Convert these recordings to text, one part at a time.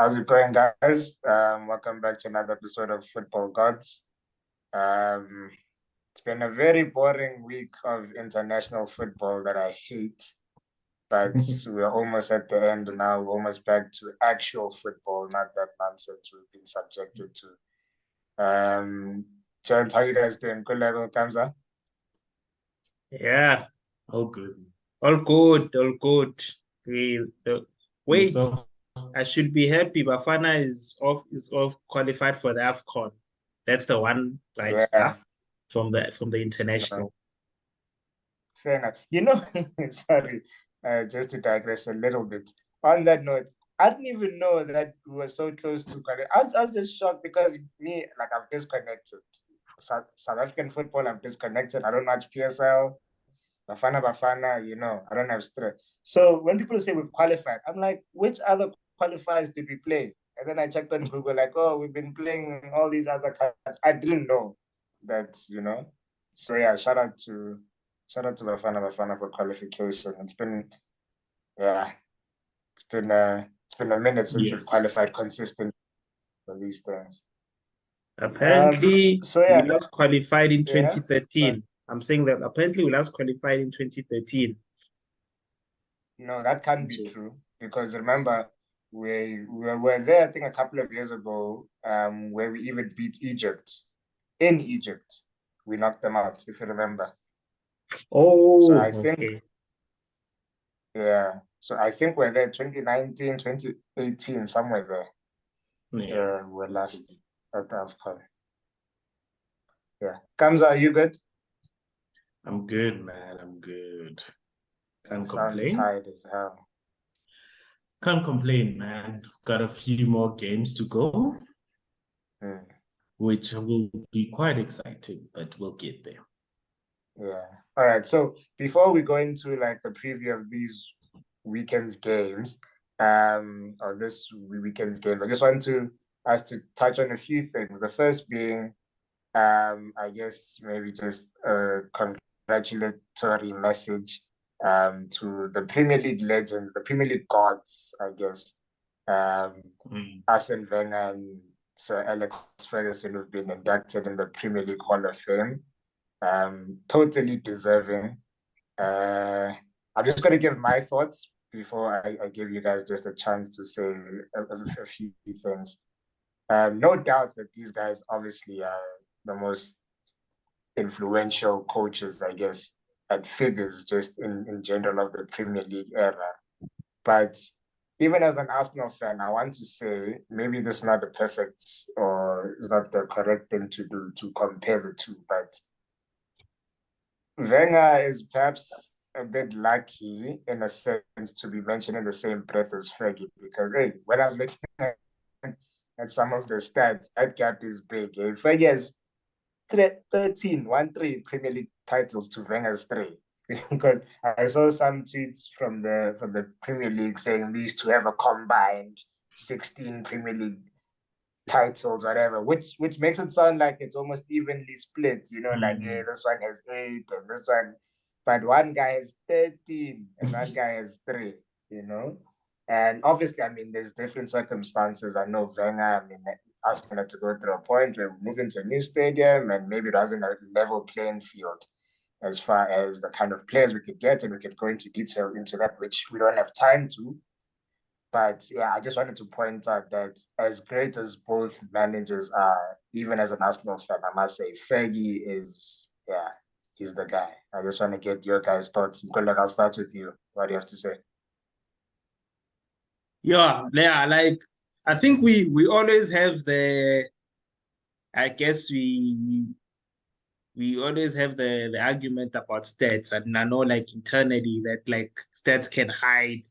How's it going, guys? Welcome back to another episode of Football Gods. Um, it's been a very boring week of international football that I hate, but we're almost at the end now. We're almost back to actual football, not that nonsense we've been subjected to. Gents, how you guys doing? Good level, Kamza? Yeah, all good. All good, all good. Wait, So I should be happy. Bafana is off qualified for the AFCON. That's the one bright Yeah, star from the no, international. fair enough. Sorry, just to digress a little bit. On that note, I didn't even know that we were so close to connect. I was just shocked because me, like, I've disconnected. South African football, I've disconnected. I don't watch PSL, Bafana, I don't have stress. So when people say we've qualified, I'm like, which other qualifiers did we play? And then I checked on Google, like, oh, we've been playing all these other countries. I didn't know that. So yeah, shout out to Bafana for qualification. Yeah, it's been a minute since we've Yes. qualified consistently for these things. Apparently, So we yeah, last qualified in yeah. Sorry. 2013. I'm saying that apparently we last qualified in 2013. No, that can't be So, true because remember we were there, I think, a couple of years ago, where we even beat Egypt in Egypt. We knocked them out, if you remember. So oh, I think, okay. yeah. So I think we're there 2019, 2018, somewhere there. Yeah. Yeah, we're last at the AFCON. Yeah. Kamza, are you good? I'm good, man. I'm good. You Can't sound complain. tired as hell. can't complain, man. Got a few more games to go, Hmm. which will be quite exciting, but we'll get there. Yeah. All right. So before we go into like the preview of these weekend's games, or this weekend's game, I just want to us to touch on a few things. The first being, I guess maybe just a congratulatory message, to the Premier League legends, the Premier League gods, I guess. Um, Mm. Arsene Wenger and Sir Alex Ferguson have been inducted in the Premier League Hall of Fame. Totally deserving. Uh, I'm just going to give my thoughts before I give you guys just a chance to say a few things. No doubt that these guys obviously are the most influential coaches, I guess, and figures just in general of the Premier League era. But even as an Arsenal fan, I want to say maybe this is not the perfect or is not the correct thing to do to compare the two, but Wenger is perhaps a bit lucky in a sense to be mentioned in the same breath as Fergie because, hey, when I was looking at some of the stats, that gap is big. Fergie has 13 Premier League titles to Wenger's three. Because I saw some tweets from the Premier League saying these two have a combined 16 Premier League titles, whatever, which makes it sound like it's almost evenly split, like, yeah, Mm. this one has eight and this one, but one guy has 13 and one guy has three, you know. And obviously, I mean, there's different circumstances. I know Wenger, I mean, asking her to go through a point where we move into a new stadium and maybe it wasn't a level playing field as far as the kind of players we could get, and we could go into detail into that, which we don't have time to. But yeah, I just wanted to point out that as great as both managers are, even as an Arsenal fan, I must say Fergie is, yeah, he's the guy. I just want to get your guys' thoughts. Like, I'll start with you. What do you have to say? Yeah, like I think we always have I guess we always have the argument about stats, and I know like internally that like stats can hide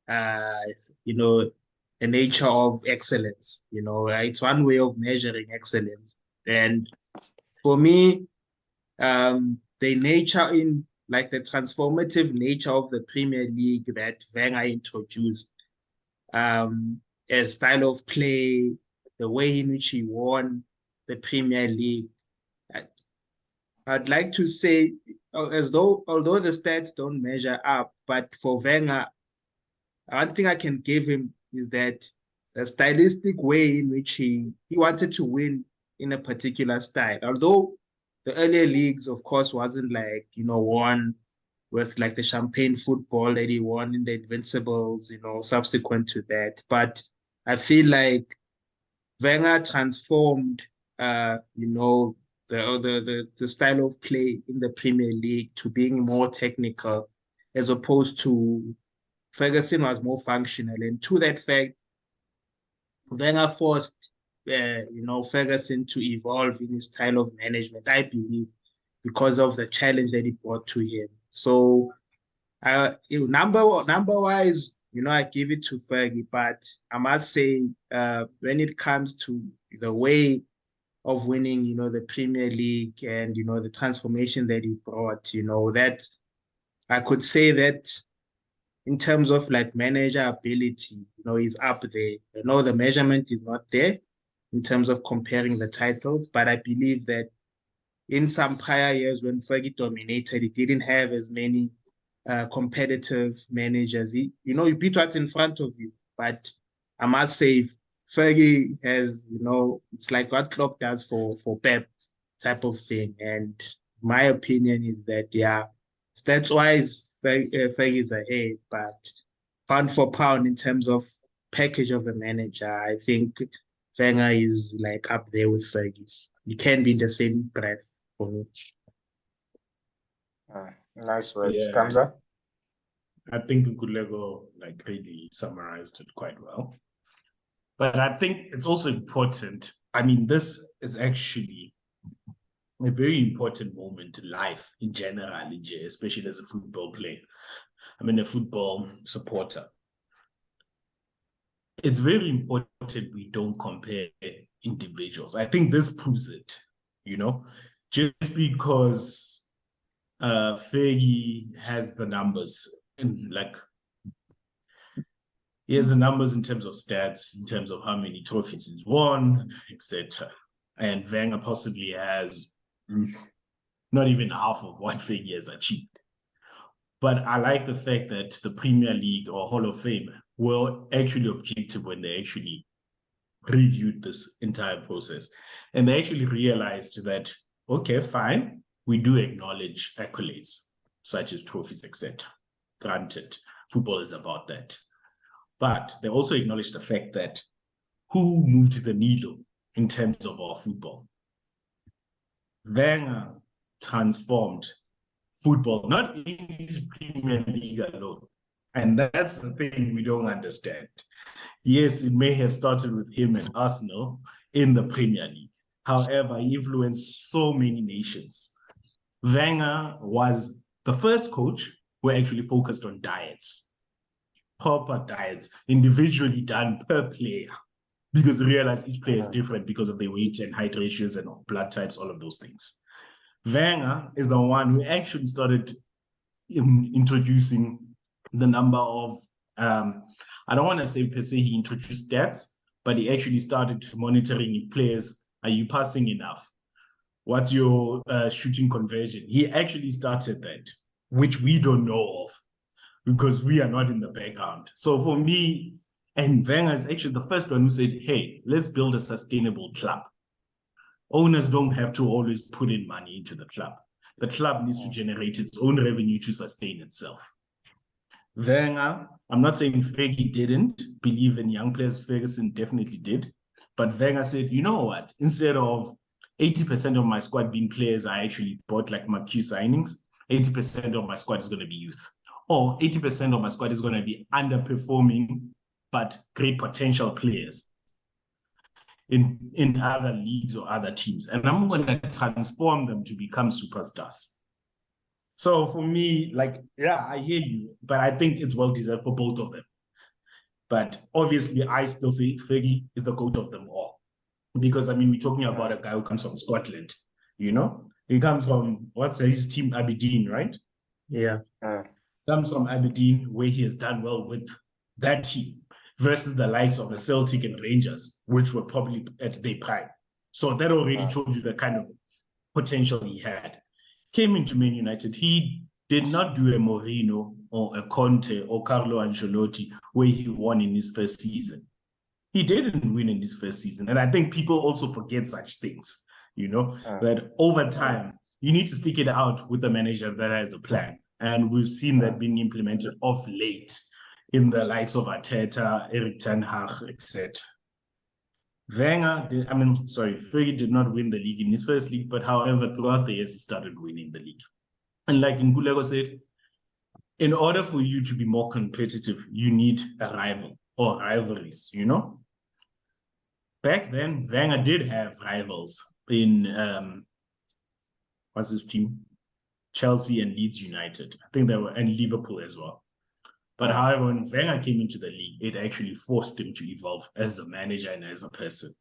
uh you know the nature of excellence. It's one way of measuring excellence. And for me, the nature in like the transformative nature of the Premier League that Wenger introduced, a style of play, the way in which he won the Premier League. I- I'd like to say, as though although the stats don't measure up, but for Wenger, one thing I can give him is that a stylistic way in which he wanted to win in a particular style. Although the earlier leagues, of course, wasn't like, won with like the champagne football that he won in the Invincibles, subsequent to that. But I feel like Wenger transformed, the style of play in the Premier League to being more technical, as opposed to Ferguson was more functional. And to that fact, Wenger forced, Ferguson to evolve in his style of management, I believe, because of the challenge that it brought to him. So, number wise, I give it to Fergie, but I must say, when it comes to the way of winning, the Premier League and the transformation that he brought, that I could say that in terms of like manager ability, he's up there. I know the measurement is not there in terms of comparing the titles, but I believe that in some prior years when Fergie dominated, he didn't have as many competitive managers. You beat what's in front of you, but I must say, Fergie has, it's like what Klopp does for Pep type of thing. And my opinion is that, yeah, stats-wise, Fergie's ahead, but pound for pound in terms of package of a manager, I think Wenger is like up there with Fergie. You can be in the same breath for me. Nice words. Yeah. Kamza? I think Gulego like really summarized it quite well. But I think it's also important. I mean, this is actually a very important moment in life in general, especially as a football player. I mean, a football supporter. It's very important we don't compare individuals. I think this proves it, just because Fergie has the numbers and he has the numbers in terms of stats, in terms of how many trophies he's won, etc. And Wenger possibly has not even half of what Fergie has achieved. But I like the fact that the Premier League or Hall of Fame were actually objective when they actually reviewed this entire process. And they actually realized that, okay, fine, we do acknowledge accolades, such as trophies, etc. Granted, football is about that. But they also acknowledge the fact that who moved the needle in terms of our football? Wenger transformed football, not English Premier League alone. And that's the thing we don't understand. Yes, it may have started with him at Arsenal in the Premier League. However, he influenced so many nations. Wenger was the first coach who actually focused on diets. Proper diets, individually done per player, because he realized each player is different because of their weight and height ratios and blood types, all of those things. Wenger is the one who actually started introducing the number of, I don't want to say per se he introduced stats, but he actually started monitoring players. Are you passing enough? What's your shooting conversion? He actually started that, which we don't know of, because we are not in the background. So for me, and Wenger is actually the first one who said, hey, let's build a sustainable club. Owners don't have to always put in money into the club. The club needs to generate its own revenue to sustain itself. Wenger, I'm not saying Fergie didn't believe in young players. Ferguson definitely did. But Wenger said, you know what? Instead of 80% of my squad being players, I actually bought like McHugh signings. 80% of my squad is going to be youth. Or 80% of my squad is going to be underperforming, but great potential players in other leagues or other teams. And I'm going to transform them to become superstars. So for me, yeah, I hear you, but I think it's well-deserved for both of them. But obviously, I still say Fergie is the GOAT of them all. Because, I mean, we're talking about a guy who comes from Scotland, He comes from, what's his team, Aberdeen, right? Yeah. Comes from Aberdeen, where he has done well with that team, versus the likes of the Celtic and Rangers, which were probably at their prime. So that already told you the kind of potential he had. Came into Man United, he did not do a Mourinho or a Conte or Carlo Ancelotti where he won in his first season. He didn't win in his first season. And I think people also forget such things, that over time, you need to stick it out with a manager that has a plan. And we've seen that being implemented of late in the likes of Arteta, Erik ten Hag, etc. Fergie did not win the league in his first league, but however, throughout the years, he started winning the league. And like Nkulego said, in order for you to be more competitive, you need a rival or rivalries, Back then, Wenger did have rivals in, what's his team? Chelsea and Leeds United. I think and Liverpool as well. But however, when Wenger came into the league, it actually forced him to evolve as a manager and as a person.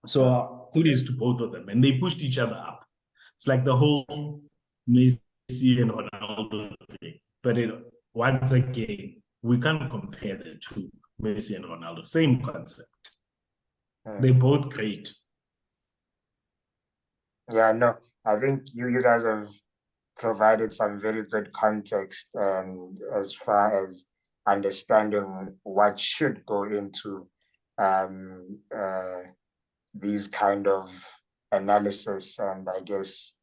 So kudos to both of them. And they pushed each other up. It's like the whole Messi and Ronaldo thing. But once again, we can't compare the two, Messi and Ronaldo. Same concept. They're both great. Yeah, no, I think you guys have provided some very good context as far as understanding what should go into these kind of analysis, and I guess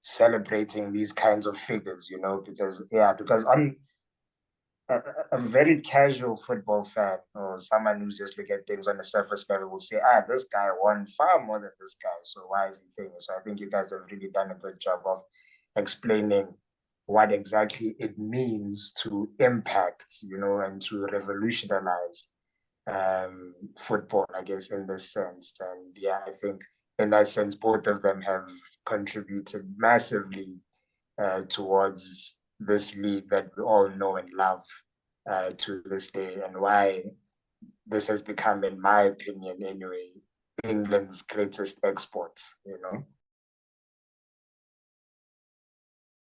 celebrating these kinds of figures, because I'm a very casual football fan, or someone who's just looking at things on the surface level, will say, this guy won far more than this guy, so why is he famous? So I think you guys have really done a good job of explaining what exactly it means to impact, and to revolutionize football, I guess, in this sense. And yeah, I think in that sense, both of them have contributed massively towards this league that we all know and love to this day, and why this has become, in my opinion anyway, England's greatest export,